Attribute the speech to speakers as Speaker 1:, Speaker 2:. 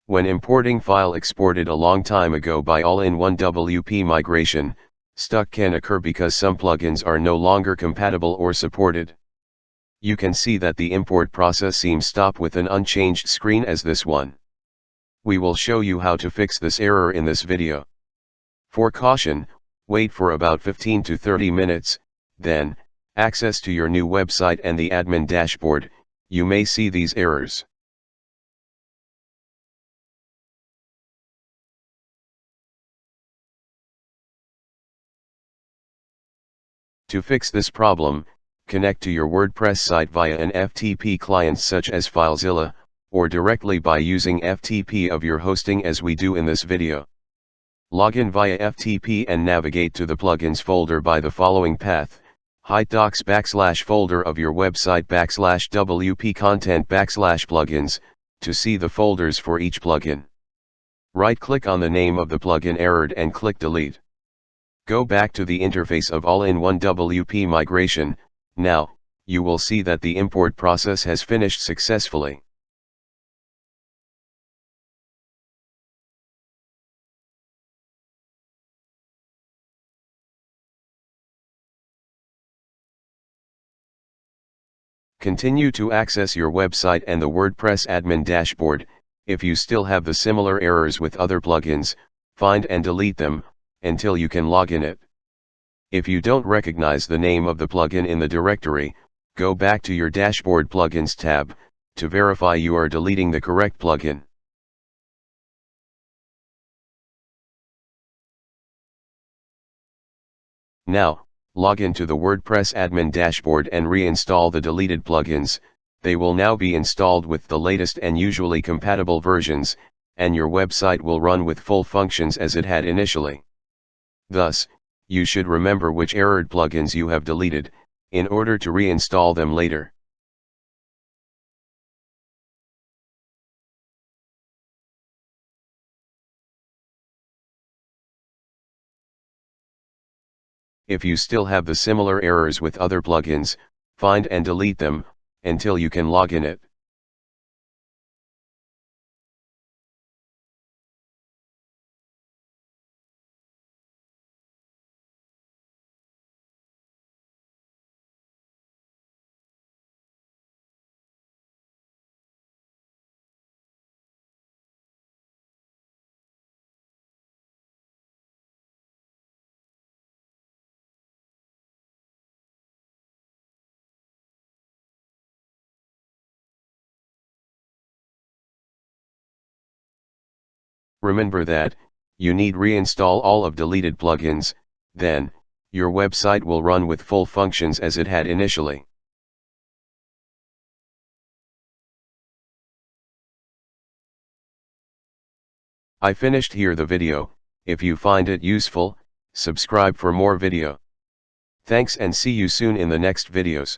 Speaker 1: When importing file exported a long time ago by all-in-one WP migration, stuck can occur because some plugins are no longer compatible or supported. You can see that the import process seems stop with an unchanged screen as this one. We will show you how to fix this error in this video. For caution, wait for about 15 to 30 minutes, then, access to your new website and the admin dashboard, you may see these errors. To fix this problem, connect to your WordPress site via an FTP client such as FileZilla, or directly by using FTP of your hosting as we do in this video. Log in via FTP and navigate to the plugins folder by the following path: hide docs / folder of your website / WP content / plugins, to see the folders for each plugin. Right-click on the name of the plugin errored and click delete. Go back to the interface of all-in-one WP migration. Now, you will see that the import process has finished successfully. Continue to access your website and the WordPress admin dashboard. If you still have the similar errors with other plugins, find and delete them, until you can log in it. If you don't recognize the name of the plugin in the directory, go back to your Dashboard Plugins tab, to verify you are deleting the correct plugin. Now, log into the WordPress admin dashboard and reinstall the deleted plugins. They will now be installed with the latest and usually compatible versions, and your website will run with full functions as it had initially. Thus, you should remember which errored plugins you have deleted, in order to reinstall them later. If you still have the similar errors with other plugins, find and delete them, until you can log in it. Remember that, you need reinstall all of deleted plugins, then, your website will run with full functions as it had initially. I finished here the video. If you find it useful, subscribe for more video. Thanks and see you soon in the next videos.